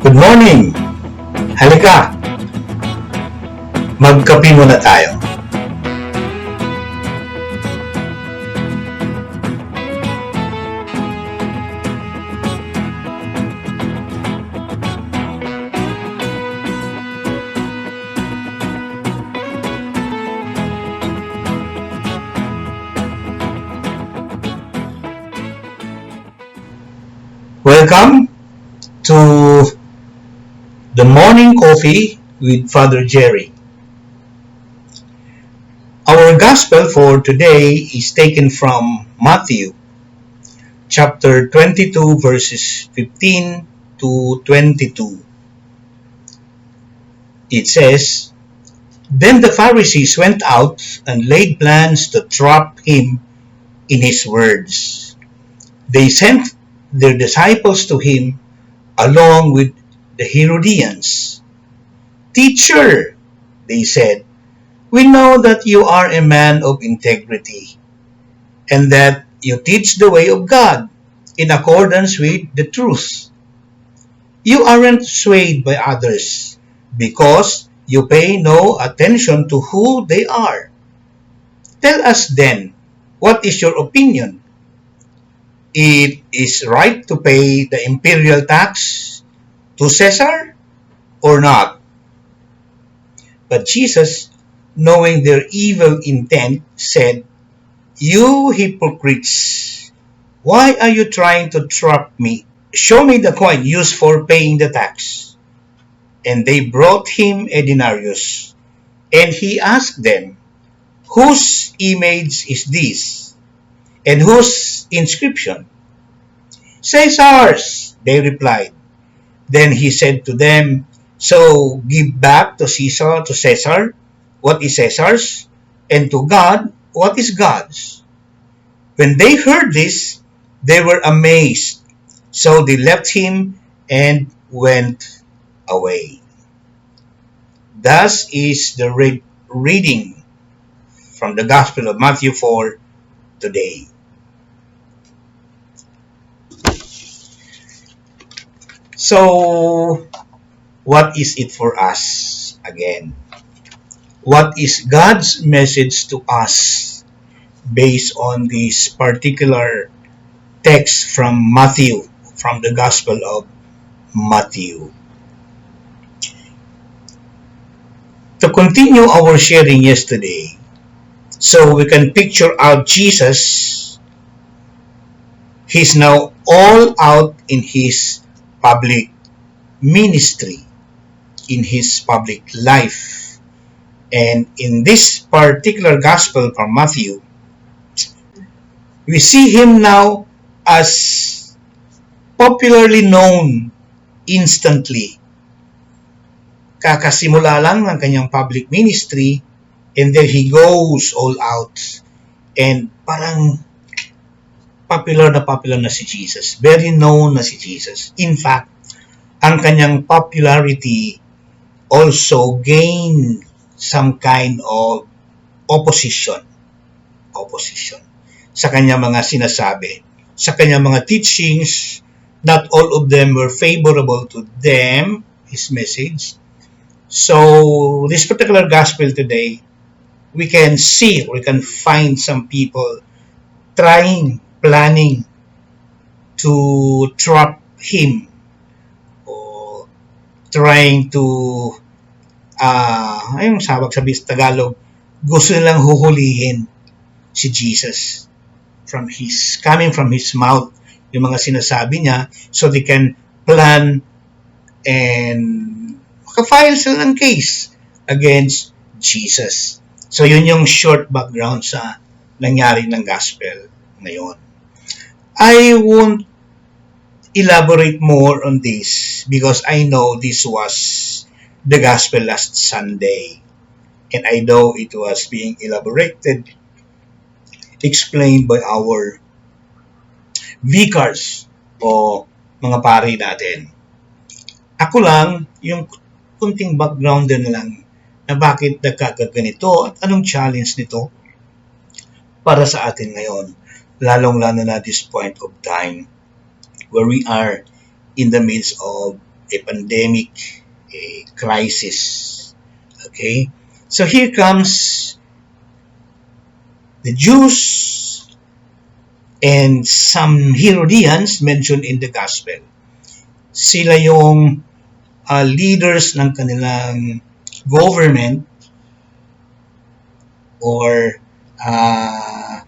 Good morning! Halika! Magkape muna tayo. Welcome to the morning coffee with Father Gerry. Our gospel for today is taken from Matthew chapter 22 verses 15 to 22. It says, "Then the Pharisees went out and laid plans to trap him in his words. They sent their disciples to him along with the Herodians. 'Teacher,' they said, 'we know that you are a man of integrity and that you teach the way of God in accordance with the truth. You aren't swayed by others because you pay no attention to who they are. Tell us then, what is your opinion? It is right to pay the imperial tax to Caesar or not?' But Jesus, knowing their evil intent, said, 'You hypocrites, why are you trying to trap me? Show me the coin used for paying the tax.' And they brought him a denarius. And he asked them, 'Whose image is this? And whose inscription?' 'Caesar's,' they replied. Then he said to them, 'So give back to Caesar what is Caesar's, and to God what is God's.' When they heard this, they were amazed. So they left him and went away." Thus is the reading from the Gospel of Matthew for today. So, what is it for us again? What is God's message to us based on this particular text from Matthew, from the Gospel of Matthew? To continue our sharing yesterday, so we can picture out Jesus, he's now all out in his public ministry, in his public life. And in this particular gospel from Matthew, we see him now as popularly known instantly. Kakasimula lang ng kanyang public ministry, and then he goes all out. And parang popular na si Jesus. Very known na si Jesus. In fact, ang kanyang popularity also gained some kind of opposition sa kanyang mga sinasabi, sa kanyang mga teachings. Not all of them were favorable to them, his message. So this particular gospel today, we can find some people planning to trap him, or trying to ayun sabag sa Tagalog, gusto nilang huhulihin si Jesus coming from his mouth, yung mga sinasabi niya, so they can plan and makafile sila ng case against Jesus. So yun yung short background sa nangyari ng gospel ngayon. I won't elaborate more on this because I know this was the gospel last Sunday, and I know it was being elaborated, explained by our vicars o mga pari natin. Ako lang, yung kunting background din lang na bakit nagkakaganito at anong challenge nito para sa atin ngayon, lalong-lalo na this point of time where we are in the midst of a pandemic, a crisis. Okay? So here comes the Jews and some Herodians mentioned in the gospel. Sila yung leaders ng kanilang government or uh,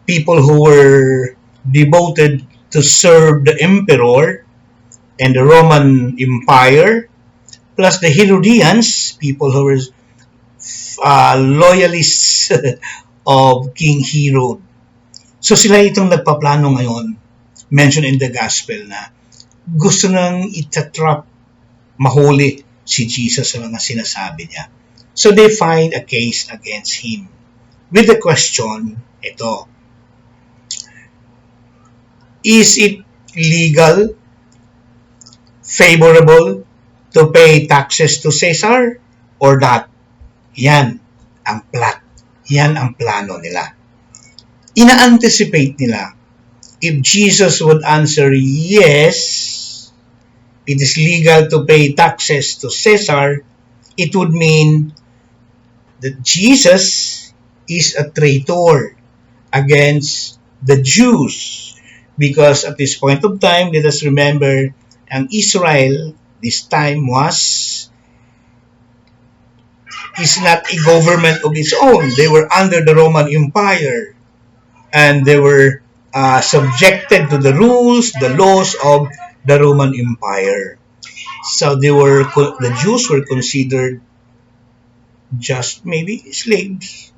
people who were devoted to serve the emperor and the Roman Empire, plus the Herodians, people who were loyalists of King Herod. So sila itong nagpaplano ngayon, mentioned in the gospel, na gusto nang itatrap, mahuli si Jesus sa mga sinasabi niya. So they find a case against him with the question, ito, is it legal, favorable to pay taxes to Caesar or not? Yan ang plot. Yan ang plano nila. Ina-anticipate nila, if Jesus would answer yes, it is legal to pay taxes to Caesar, it would mean that Jesus is a traitor against the Jews. Because at this point of time, let us remember, ang Israel this time is not a government of its own. They were under the Roman Empire, and they were subjected to the rules, the laws of the Roman Empire. So the Jews were considered just maybe slaves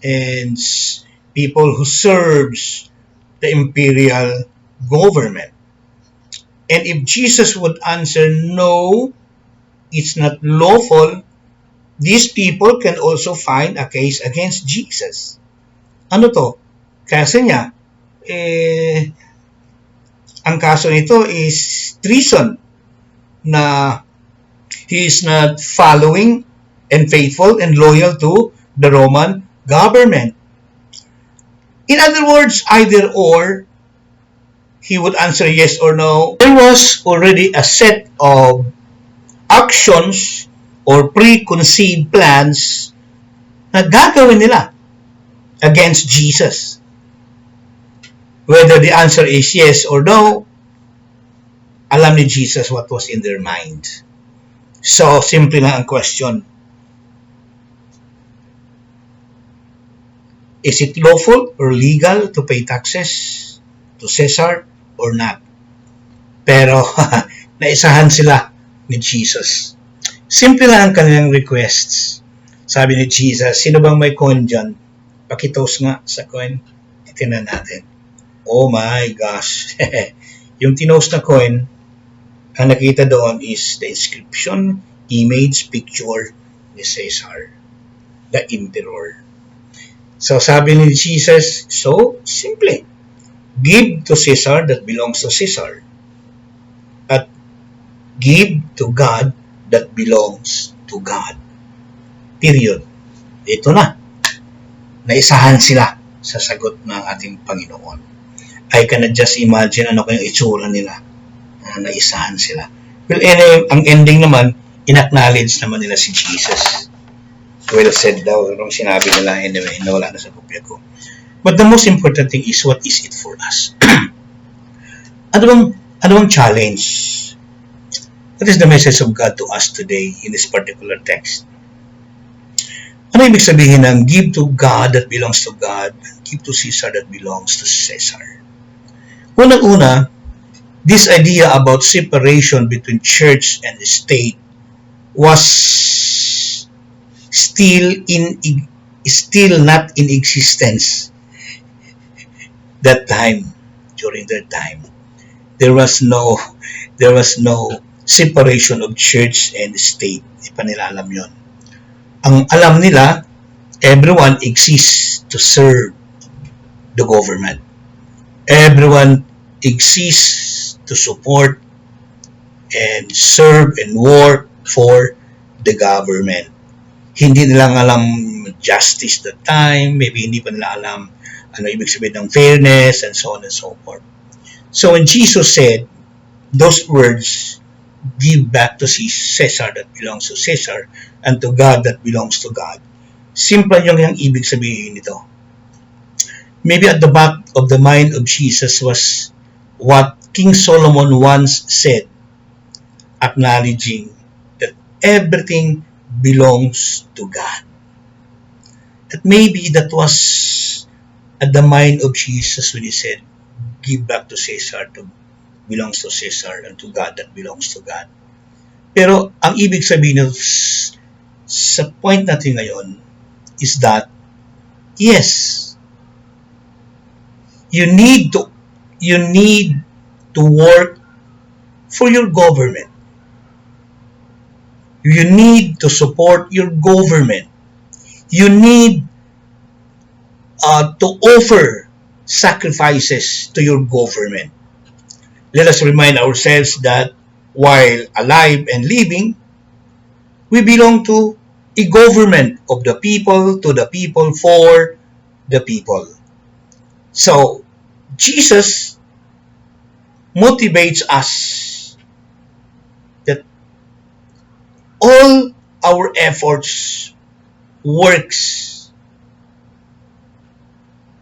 and people who serves the imperial government. And if Jesus would answer no, it's not lawful, these people can also find a case against Jesus. Ano to? Kasi niya, ang kaso nito is treason, na he is not following and faithful and loyal to the Roman government. In other words, either or, he would answer yes or no. There was already a set of actions or preconceived plans na gagawin nila against Jesus. Whether the answer is yes or no, alam ni Jesus what was in their mind. So, simple lang ang question. Is it lawful or legal to pay taxes to Caesar or not? Pero, naisahan sila ni Jesus. Simple lang ang kanilang requests. Sabi ni Jesus, sino bang may coin dyan? Pakitos nga sa coin. Itinan natin. Oh my gosh. Yung tinos na coin, ang nakita doon is the inscription, image, picture ni Caesar, the emperor. So sabi ni Jesus, so simple. Give to Caesar that belongs to Caesar. At give to God that belongs to God. Period. Ito na. Naisahan sila sa sagot ng ating Panginoon. I cannot just imagine ano kayong itsura nila. Naisahan sila. Well, ang ending naman, in-acknowledge naman nila si Jesus. Well said daw, anong sinabi nila anyway, nawala na sa kopya ko. But the most important thing is, what is it for us? ano bang challenge? What is the message of God to us today in this particular text? Ano ibig sabihin ng give to God that belongs to God, give to Caesar that belongs to Caesar? Unang-una, this idea about separation between church and state was still not in existence that time. During that time, there was no separation of church and state. Di pa nila alam yun. Ang alam nila, everyone exists to serve the government. Everyone exists to support and serve and work for the government. Hindi nila alam justice that time, maybe hindi pa nila alam ano ibig sabihin ng fairness and so on and so forth. So when Jesus said those words, give back to Caesar that belongs to Caesar and to God that belongs to God. Simple yung ibig sabihin nito. Maybe at the back of the mind of Jesus was what King Solomon once said, acknowledging that everything belongs to God. That maybe that was at the mind of Jesus when he said, give back to Caesar to belongs to Caesar and to God that belongs to God. Pero ang ibig sabihin sa point natin ngayon is that yes, you need to you need to work for your government. You need to support your government. You need to offer sacrifices to your government. Let us remind ourselves that while alive and living, we belong to a government of the people, to the people, for the people. So, Jesus motivates us that all our efforts, works,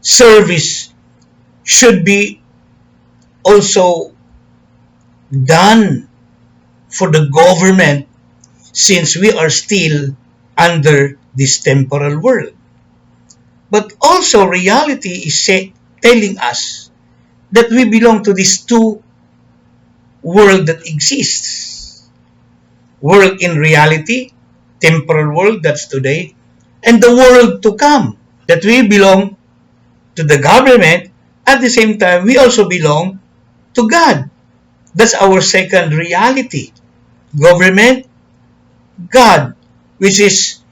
service should be also done for the government since we are still under this temporal world. But also reality is telling us that we belong to these two world that exists. World in reality, temporal world that's today, and the world to come, that we belong to the government. At the same time, we also belong to God. That's our second reality. Government, God, which is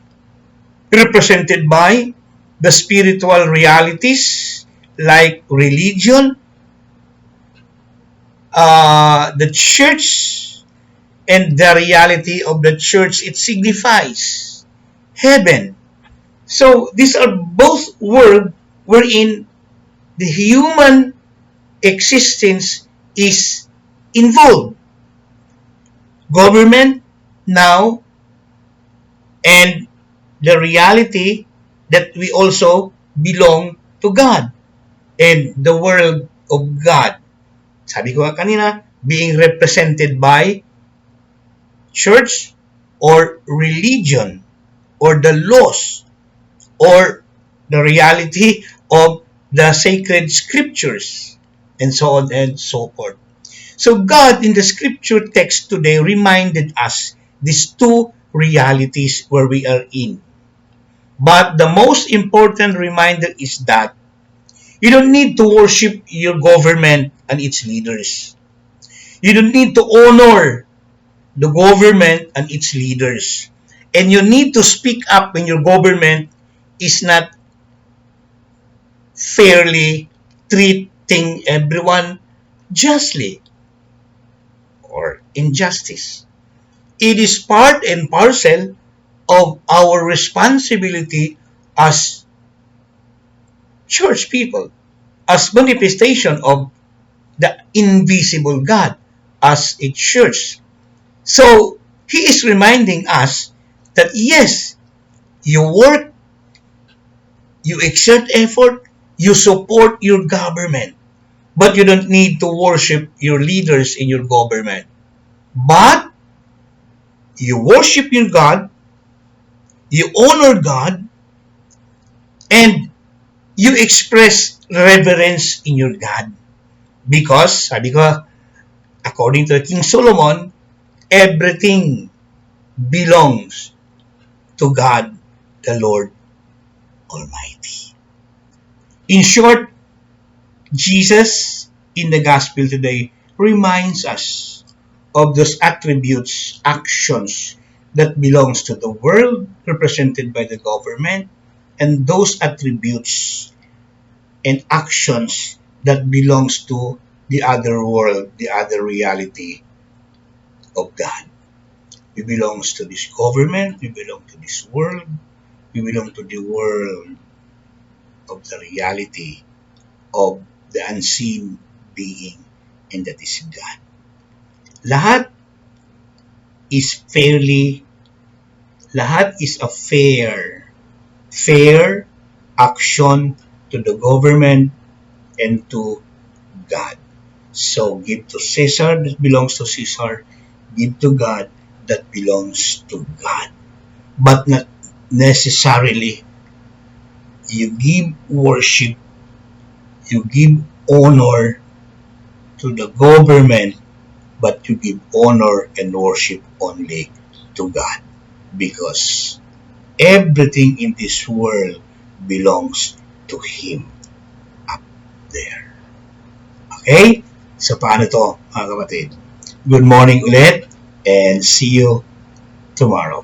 represented by the spiritual realities like religion, the church, and the reality of the church, it signifies heaven. So these are both worlds wherein the human existence is involved. Government now, and the reality that we also belong to God and the world of God. Sabi ko kanina, being represented by church or religion or the laws or the reality of the sacred scriptures and so on and so forth. So God in the scripture text today reminded us these two realities where we are in. But the most important reminder is that you don't need to worship your government and its leaders. You don't need to honor the government and its leaders. And you need to speak up when your government is not fairly treating everyone justly or injustice. It is part and parcel of our responsibility as church people, as manifestation of the invisible God as a church. So he is reminding us that yes, you work, you exert effort, you support your government, but you don't need to worship your leaders in your government. But you worship your God, you honor God, and you express reverence in your God. Because, sabi ko, according to King Solomon, everything belongs to God, the Lord Almighty. In short, Jesus in the gospel today reminds us of those attributes, actions that belongs to the world represented by the government and those attributes and actions that belongs to the other world, the other reality of God. We belongs to this government, we belong to this world, we belong to the world of the reality of the unseen being, and that is God. Lahat is fairly, lahat is a fair action to the government and to God. So give to Caesar that belongs to Caesar, give to God that belongs to God. But not necessarily you give worship, you give honor to the government, but you give honor and worship only to God because everything in this world belongs to Him up there. Okay? So paano to mga kapatid? Good morning ulit and see you tomorrow.